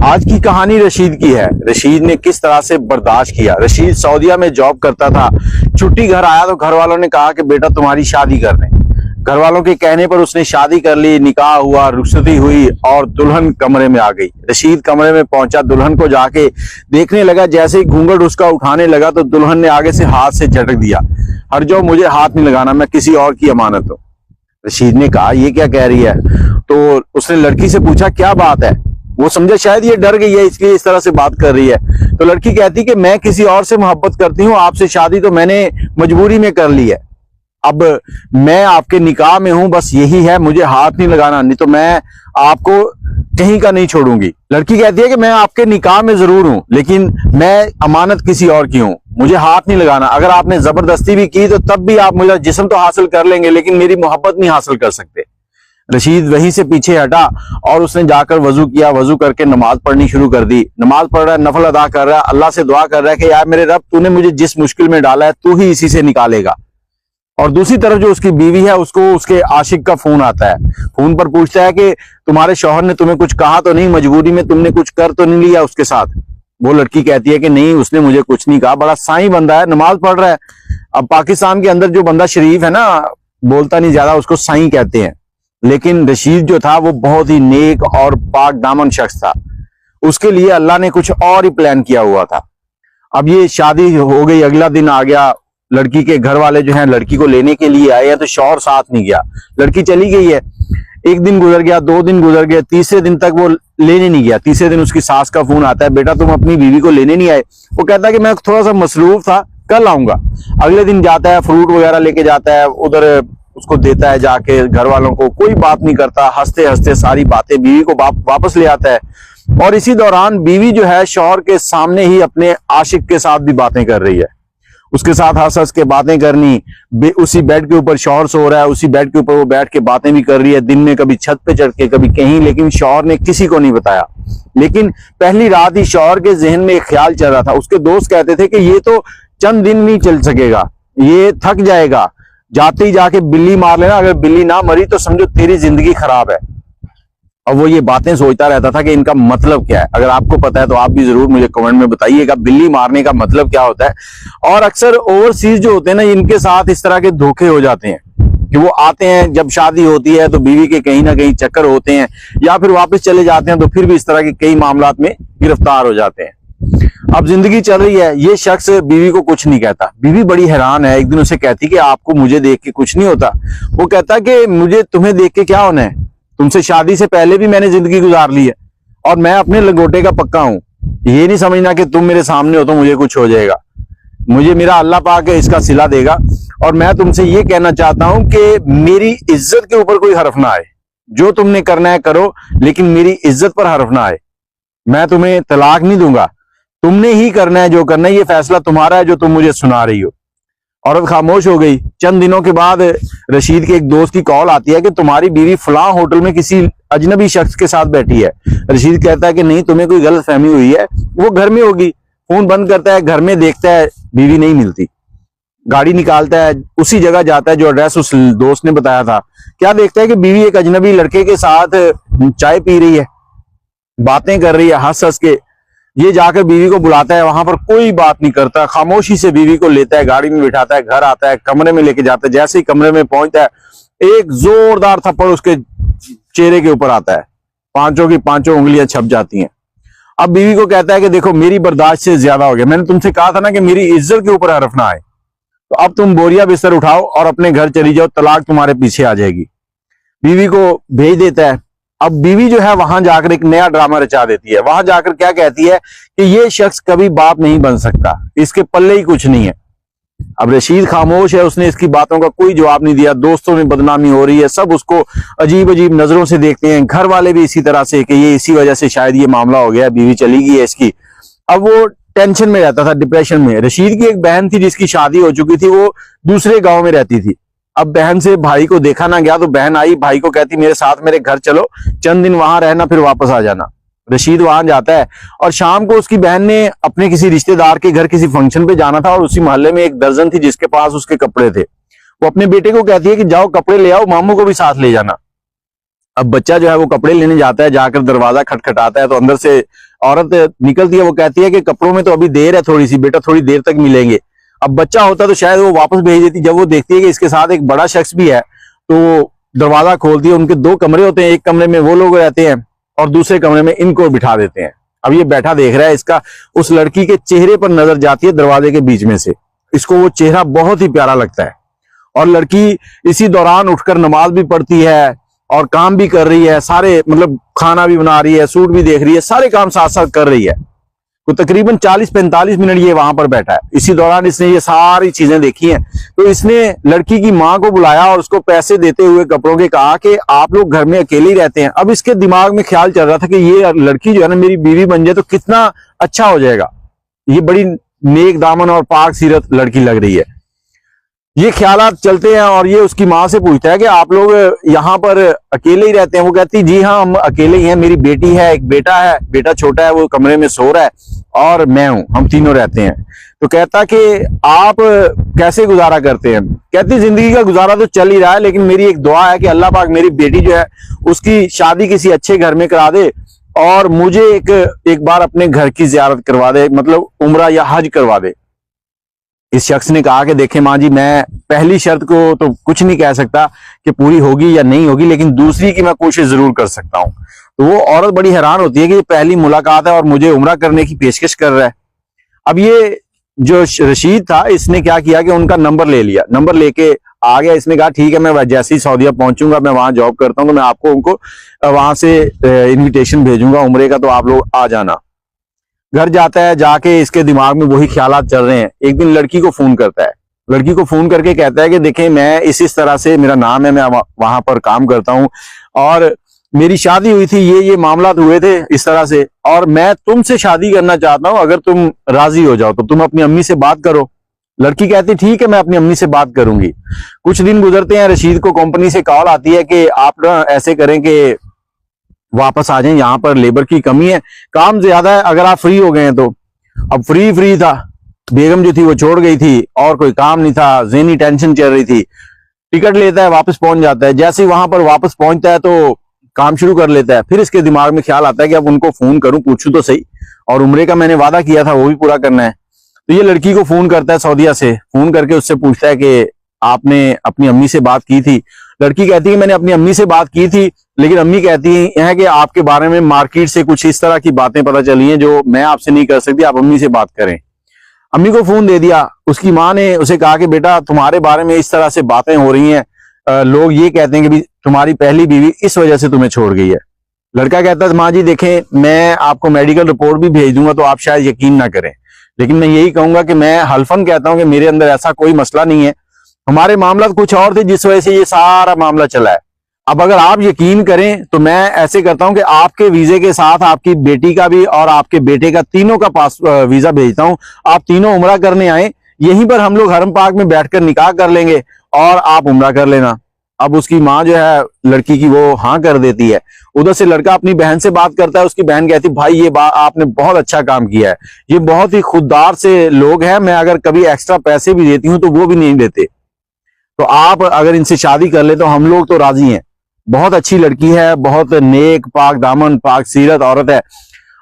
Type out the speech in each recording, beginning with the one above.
आज की कहानी रशीद की है। रशीद ने किस तरह से बर्दाश्त किया। रशीद सऊदीया में जॉब करता था। छुट्टी घर आया तो घर वालों ने कहा कि बेटा तुम्हारी शादी कर दें। घर वालों के कहने पर उसने शादी कर ली, निकाह हुआ, रुखसती हुई और दुल्हन कमरे में आ गई। रशीद कमरे में पहुंचा, दुल्हन को जाके देखने लगा। जैसे ही घूंघट उसका उठाने लगा तो दुल्हन ने आगे से हाथ से झटक दिया, हट जाओ, मुझे हाथ नहीं लगाना, मैं किसी और की अमानत हूं। रशीद ने कहा ये क्या कह रही है। तो उसने लड़की से पूछा क्या बात है। वो समझा शायद ये डर गई है इसलिए इस तरह से बात कर रही है। तो लड़की कहती कि मैं किसी और से मोहब्बत करती हूँ, आपसे शादी तो मैंने मजबूरी में कर ली है। अब मैं आपके निकाह में हूं, बस यही है, मुझे हाथ नहीं लगाना, नहीं तो मैं आपको कहीं का नहीं छोड़ूंगी। लड़की कहती है कि मैं आपके निकाह में जरूर हूं, लेकिन मैं अमानत किसी और की हूं, मुझे हाथ नहीं लगाना। अगर आपने जबरदस्ती भी की तो तब भी आप मुझे जिस्म तो हासिल कर लेंगे, लेकिन मेरी मोहब्बत नहीं हासिल कर सकते। रशीद वहीं से पीछे हटा और उसने जाकर वजू किया। वजू करके नमाज पढ़नी शुरू कर दी। नमाज पढ़ रहा है, नफल अदा कर रहा है, अल्लाह से दुआ कर रहा है कि यार मेरे रब, तूने मुझे जिस मुश्किल में डाला है तू ही इसी से निकालेगा। और दूसरी तरफ जो उसकी बीवी है, उसको उसके आशिक का फोन आता है। फोन पर पूछता है कि तुम्हारे शौहर ने तुम्हें कुछ कहा तो नहीं, मजबूरी में तुमने कुछ कर तो नहीं लिया उसके साथ। वो लड़की कहती है कि नहीं, उसने मुझे कुछ नहीं कहा, बड़ा साईं बंदा है, नमाज पढ़ रहा है। अब पाकिस्तान के अंदर जो बंदा शरीफ है ना, बोलता नहीं ज्यादा, उसको साईं कहते हैं। लेकिन रशीद जो था वो बहुत ही नेक और पाक दामन शख्स था। उसके लिए अल्लाह ने कुछ और ही प्लान किया हुआ था। अब ये शादी हो गई, अगला दिन आ गया। लड़की के घर वाले जो हैं लड़की को लेने के लिए आए हैं, तो शौहर साथ नहीं गया। लड़की चली गई है। एक दिन गुजर गया, 2 दिन गुजर गए, तीसरे दिन तक वो लेने नहीं गया। तीसरे दिन उसकी सास का फोन आता है, बेटा तुम अपनी बीवी को लेने नहीं आए। वो कहता है कि मैं थोड़ा सा मसरूफ था, कल आऊंगा। अगले दिन जाता है, फ्रूट वगैरह लेके जाता है, उधर उसको देता है जाके घर वालों को। कोई बात नहीं करता, हंसते हंसते सारी बातें बीवी को वापस ले आता है। और इसी दौरान बीवी जो है शौहर के सामने ही अपने आशिक के साथ भी बातें कर रही है। उसके साथ हंस हंस के बातें करनी। उसी बेड के ऊपर शौहर सो रहा है, उसी बेड के ऊपर वो बैठ के बातें भी कर रही है, दिन में कभी छत पे चढ़ के कभी कहीं। लेकिन शौहर ने किसी को नहीं बताया। लेकिन पहली रात ही शौहर के जहन में एक ख्याल चल रहा था। उसके दोस्त कहते थे कि ये तो चंद दिन नहीं चल सकेगा, ये थक जाएगा, जाते ही जाके बिल्ली मार लेना, अगर बिल्ली ना मरी तो समझो तेरी जिंदगी खराब है। और वो ये बातें सोचता रहता था कि इनका मतलब क्या है। अगर आपको पता है तो आप भी जरूर मुझे कमेंट में बताइएगा बिल्ली मारने का मतलब क्या होता है। और अक्सर ओवरसीज जो होते हैं ना, इनके साथ इस तरह के धोखे हो जाते हैं कि वो आते हैं, जब शादी होती है तो बीवी के कहीं ना कहीं चक्कर होते हैं, या फिर वापस चले जाते हैं तो फिर भी इस तरह के कई मामलात में गिरफ्तार हो जाते हैं। अब जिंदगी चल रही है, ये शख्स बीवी को कुछ नहीं कहता। बीवी बड़ी हैरान है। एक दिन उसे कहती कि आपको मुझे देख के कुछ नहीं होता। वो कहता कि मुझे तुम्हें देख के क्या होना है, तुमसे शादी से पहले भी मैंने जिंदगी गुजार ली है और मैं अपने लंगोटे का पक्का हूं। ये नहीं समझना कि तुम मेरे सामने हो तो मुझे कुछ हो जाएगा। मुझे मेरा अल्लाह पाक है इसका सिला देगा। और मैं तुमसे ये कहना चाहता हूं कि मेरी इज्जत के ऊपर कोई हर्फ ना आए। जो तुमने करना है करो, लेकिन मेरी इज्जत पर हर्फ ना आए। मैं तुम्हें तलाक नहीं दूंगा, तुमने ही करना है जो करना है, ये फैसला तुम्हारा है जो तुम मुझे सुना रही हो। औरत खामोश हो गई। चंद दिनों के बाद रशीद के एक दोस्त की कॉल आती है कि तुम्हारी बीवी फलां होटल में किसी अजनबी शख्स के साथ बैठी है। रशीद कहता है कि नहीं, तुम्हें कोई गलत फहमी हुई है, वो घर में होगी। फोन बंद करता है, घर में देखता है बीवी नहीं मिलती। गाड़ी निकालता है, उसी जगह जाता है जो एड्रेस उस दोस्त ने बताया था। क्या देखता है कि बीवी एक अजनबी लड़के के साथ चाय पी रही है, बातें कर रही है हंस हंस के। ये जाकर बीवी को बुलाता है, वहां पर कोई बात नहीं करता, खामोशी से बीवी को लेता है, गाड़ी में बिठाता है, घर आता है, कमरे में लेके जाता है। जैसे ही कमरे में पहुंचता है, एक जोरदार थप्पड़ उसके चेहरे के ऊपर आता है। पांचों की पांचों उंगलियां छप जाती हैं। अब बीवी को कहता है कि देखो मेरी बर्दाश्त से ज्यादा हो गया, मैंने तुमसे कहा था ना कि मेरी इज्जत के ऊपर हर्फ ना आए, तो अब तुम बोरिया बिस्तर उठाओ और अपने घर चली जाओ, तलाक तुम्हारे पीछे आ जाएगी। बीवी को भेज देता है। अब बीवी जो है वहां जाकर एक नया ड्रामा रचा देती है। वहां जाकर क्या कहती है कि ये शख्स कभी बाप नहीं बन सकता, इसके पल्ले ही कुछ नहीं है। अब रशीद खामोश है, उसने इसकी बातों का कोई जवाब नहीं दिया। दोस्तों में बदनामी हो रही है, सब उसको अजीब अजीब नजरों से देखते हैं। घर वाले भी इसी तरह से कि ये इसी वजह से शायद ये मामला हो गया, बीवी चली गई है इसकी। अब वो टेंशन में रहता था, डिप्रेशन में। रशीद की एक बहन थी जिसकी शादी हो चुकी थी, वो दूसरे गाँव में रहती थी। अब बहन से भाई को देखा ना गया, तो बहन आई, भाई को कहती मेरे साथ मेरे घर चलो, चंद दिन वहां रहना, फिर वापस आ जाना। रशीद वहां जाता है और शाम को उसकी बहन ने अपने किसी रिश्तेदार के घर किसी फंक्शन पे जाना था, और उसी मोहल्ले में एक दर्जन थी जिसके पास उसके कपड़े थे। वो अपने बेटे को कहती है कि जाओ कपड़े ले आओ, मामू को भी साथ ले जाना। अब बच्चा जो है वो कपड़े लेने जाता है, जाकर दरवाजा खटखटाता है तो अंदर से औरत निकलती है। वो कहती है कि कपड़ों में तो अभी देर है थोड़ी सी, बेटा थोड़ी देर तक मिलेंगे। अब बच्चा होता तो शायद वो वापस भेज देती। जब वो देखती है कि इसके साथ एक बड़ा शख्स भी है तो दरवाजा खोलती है। उनके दो कमरे होते हैं, एक कमरे में वो लोग रहते हैं और दूसरे कमरे में इनको बिठा देते हैं। अब ये बैठा देख रहा है, इसका उस लड़की के चेहरे पर नजर जाती है दरवाजे के बीच में से। इसको वो चेहरा बहुत ही प्यारा लगता है और लड़की इसी दौरान उठकर नमाज भी पढ़ती है और काम भी कर रही है, सारे मतलब खाना भी बना रही है, सूट भी देख रही है, सारे काम साथ साथ कर रही है। तो तकरीबन 40-45 मिनट ये वहां पर बैठा है। इसी दौरान इसने ये सारी चीजें देखी हैं। तो इसने लड़की की मां को बुलाया और उसको पैसे देते हुए कपड़ों के कहा कि आप लोग घर में अकेले ही रहते हैं। अब इसके दिमाग में ख्याल चल रहा था कि ये लड़की जो है ना मेरी बीवी बन जाए तो कितना अच्छा हो जाएगा, ये बड़ी नेक दामन और पाक सीरत लड़की लग रही है। ये ख्यालात चलते हैं और ये उसकी माँ से पूछता है कि आप लोग यहाँ पर अकेले ही रहते हैं? वो कहती जी हाँ हम अकेले ही हैं, मेरी बेटी है, एक बेटा है, बेटा छोटा है वो कमरे में सो रहा है और मैं हूं, हम तीनों रहते हैं। तो कहता कि आप कैसे गुजारा करते हैं? कहती जिंदगी का गुजारा तो चल ही रहा है, लेकिन मेरी एक दुआ है कि अल्लाह पाक मेरी बेटी जो है उसकी शादी किसी अच्छे घर में करा दे और मुझे एक बार अपने घर की जियारत करवा दे, मतलब उम्रा या हज करवा दे। इस शख्स ने कहा कि देखें माँ जी, मैं पहली शर्त को तो कुछ नहीं कह सकता कि पूरी होगी या नहीं होगी, लेकिन दूसरी की मैं कोशिश जरूर कर सकता हूं। तो वो औरत बड़ी हैरान होती है कि ये पहली मुलाकात है और मुझे उम्रा करने की पेशकश कर रहा है। अब ये जो रशीद था इसने क्या किया कि उनका नंबर ले लिया, नंबर लेके आ गया। इसने कहा ठीक है मैं जैसे ही सऊदीया पहुंचूंगा, मैं वहां जॉब करता हूं तो मैं आपको उनको वहां से इन्विटेशन भेजूंगा उम्रे का, तो आप लोग आ जाना। घर जाता है, जाके इसके दिमाग में वही ख्यालात चल रहे हैं। एक दिन लड़की को फोन करता है, लड़की को फोन करके कहता है कि देखें मैं इस तरह से, मेरा नाम है, मैं वहां पर काम करता हूं और मेरी शादी हुई थी, ये मामलात हुए थे इस तरह से, और मैं तुमसे शादी करना चाहता हूं, अगर तुम राजी हो जाओ तो तुम अपनी अम्मी से बात करो। लड़की कहती ठीक है मैं अपनी अम्मी से बात करूंगी। कुछ दिन गुजरते हैं, रशीद को कंपनी से कॉल आती है कि आप ना ऐसे करें कि वापस आ जाएं, यहाँ पर लेबर की कमी है, काम ज्यादा है, अगर आप फ्री हो गए हैं तो। अब फ्री था, बेगम जो थी वो छोड़ गई थी और कोई काम नहीं था, ज़हनी टेंशन चल रही थी। टिकट लेता है, वापस पहुंच जाता है। जैसे ही वहां पर वापस पहुंचता है तो काम शुरू कर लेता है। फिर इसके दिमाग में ख्याल आता है कि अब उनको फोन करूं, पूछूं तो सही, और उम्रे का मैंने वादा किया था वो भी पूरा करना है। तो ये लड़की को फोन करता है सऊदीया से, फोन करके उससे पूछता है कि आपने अपनी अम्मी से बात की थी? लड़की कहती है मैंने अपनी अम्मी से बात की थी, लेकिन अम्मी कहती है कि आपके बारे में मार्केट से कुछ इस तरह की बातें पता चली हैं जो मैं आपसे नहीं कर सकती, आप अम्मी से बात करें। अम्मी को फोन दे दिया। उसकी माँ ने उसे कहा कि बेटा तुम्हारे बारे में इस तरह से बातें हो रही हैं, लोग ये कहते हैं कि तुम्हारी पहली बीवी इस वजह से तुम्हें छोड़ गई है। लड़का कहता है माँ जी देखें मैं आपको मेडिकल रिपोर्ट भी भेज दूंगा तो आप शायद यकीन ना करें, लेकिन मैं यही कहूंगा कि मैं हल्फन कहता हूं कि मेरे अंदर ऐसा कोई मसला नहीं है, हमारे मामला कुछ और थे जिस वजह से ये सारा मामला चला है। अब अगर आप यकीन करें तो मैं ऐसे करता हूं कि आपके वीजे के साथ आपकी बेटी का भी और आपके बेटे का, तीनों का पास वीजा भेजता हूं, आप तीनों उम्रा करने आए, यहीं पर हम लोग हरम पाक में बैठकर निकाह कर लेंगे और आप उम्रा कर लेना। अब उसकी माँ जो है लड़की की वो हाँ कर देती है। उधर से लड़का अपनी बहन से बात करता है, उसकी बहन कहती भाई ये बात आपने बहुत अच्छा काम किया है, ये बहुत ही खुददार से लोग हैं, मैं अगर कभी एक्स्ट्रा पैसे भी देती हूँ तो वो भी नहीं देते, तो आप अगर इनसे शादी कर ले तो हम लोग तो राजी हैं। बहुत अच्छी लड़की है, बहुत नेक पाक दामन पाक सीरत औरत है।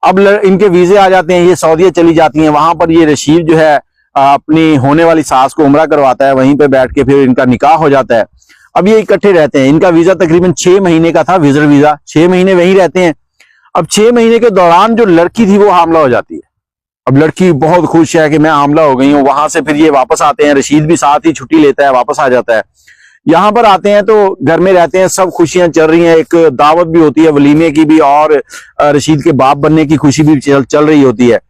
अब इनके वीजे आ जाते हैं, ये सऊदीया चली जाती हैं। वहां पर ये रशीद जो है अपनी होने वाली सास को उम्रा करवाता है, वहीं पे बैठ के फिर इनका निकाह हो जाता है। अब ये इकट्ठे रहते हैं। इनका वीजा तकरीबन 6 महीने का था, विजिटर वीजा, 6 महीने वहीं रहते हैं। अब 6 महीने के दौरान जो लड़की थी वो हामला हो जाती है। अब लड़की बहुत खुश है कि मैं हामला हो गई हूँ। वहां से फिर ये वापस आते हैं, रशीद भी साथ ही छुट्टी लेता है, वापस आ जाता है। यहाँ पर आते हैं तो घर में रहते हैं, सब खुशियां चल रही हैं, एक दावत भी होती है वलीमे की भी, और रशीद के बाप बनने की खुशी भी चल रही होती है।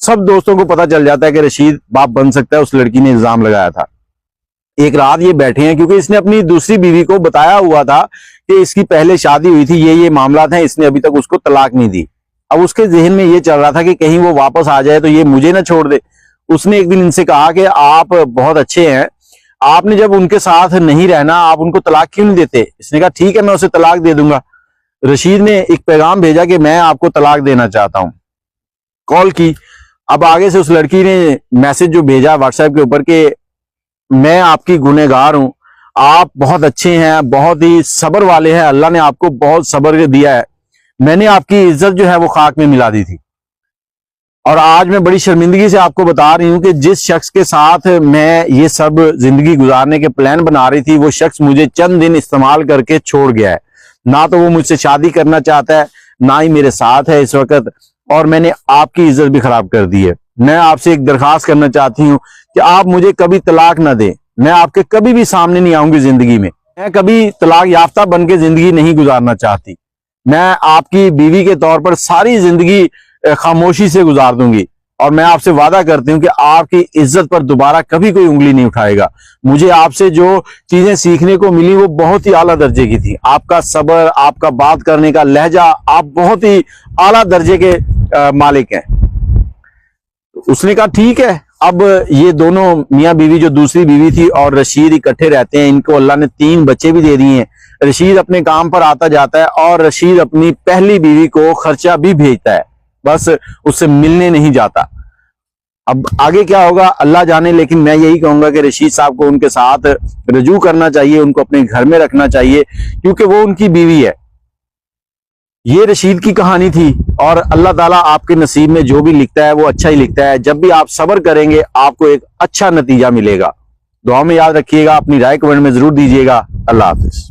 सब दोस्तों को पता चल जाता है कि रशीद बाप बन सकता है, उस लड़की ने इल्जाम लगाया था। एक रात ये बैठे हैं, क्योंकि इसने अपनी दूसरी बीवी को बताया हुआ था कि इसकी पहले शादी हुई थी, ये मामला हैं, इसने अभी तक उसको तलाक नहीं दी। अब उसके जहन में ये चल रहा था कि कहीं वो वापस आ जाए तो ये मुझे ना छोड़ दे। उसने एक दिन इनसे कहा कि आप बहुत अच्छे हैं, आपने जब उनके साथ नहीं रहना आप उनको तलाक क्यों नहीं देते? इसने कहा ठीक है मैं उसे तलाक दे दूंगा। रशीद ने एक पैगाम भेजा कि मैं आपको तलाक देना चाहता हूं। कॉल की। अब आगे से उस लड़की ने मैसेज जो भेजा व्हाट्सएप के ऊपर कि मैं आपकी गुनहगार हूं, आप बहुत अच्छे हैं, बहुत ही सब्र वाले हैं, अल्लाह ने आपको बहुत सब्र दिया है। मैंने आपकी इज्जत जो है वो खाक में मिला दी थी, और आज मैं बड़ी शर्मिंदगी से आपको बता रही हूं कि जिस शख्स के साथ मैं ये सब जिंदगी गुजारने के प्लान बना रही थी, वो शख्स मुझे चंद दिन इस्तेमाल करके छोड़ गया है। ना तो वो मुझसे शादी करना चाहता है, ना ही मेरे साथ है इस वक्त, और मैंने आपकी इज्जत भी खराब कर दी है। मैं आपसे एक दरखास्त करना चाहती हूँ कि आप मुझे कभी तलाक ना दें। मैं आपके कभी भी सामने नहीं आऊंगी जिंदगी में। मैं कभी तलाक याफ्ता बन के जिंदगी नहीं गुजारना चाहती। मैं आपकी बीवी के तौर पर सारी जिंदगी खामोशी से गुजार दूंगी, और मैं आपसे वादा करती हूं कि आपकी इज्जत पर दोबारा कभी कोई उंगली नहीं उठाएगा। मुझे आपसे जो चीजें सीखने को मिली वो बहुत ही आला दर्जे की थी। आपका सब्र, आपका बात करने का लहजा, आप बहुत ही आला दर्जे के मालिक हैं। उसने कहा ठीक है, अब ये दोनों मियां बीवी, जो दूसरी बीवी थी और रशीद, इकट्ठे रहते हैं। इनको अल्लाह ने 3 बच्चे भी दे दिए हैं। रशीद अपने काम पर आता जाता है, और रशीद अपनी पहली बीवी को खर्चा भी भेजता है, बस उससे मिलने नहीं जाता। अब आगे क्या होगा अल्लाह जाने, लेकिन मैं यही कहूंगा कि रशीद साहब को उनके साथ रजू करना चाहिए, उनको अपने घर में रखना चाहिए, क्योंकि वो उनकी बीवी है। ये रशीद की कहानी थी, और अल्लाह ताला आपके नसीब में जो भी लिखता है वो अच्छा ही लिखता है। जब भी आप सब्र करेंगे आपको एक अच्छा नतीजा मिलेगा। दुआ में याद रखिएगा, अपनी राय कमेंट में जरूर दीजिएगा। अल्लाह हाफिज।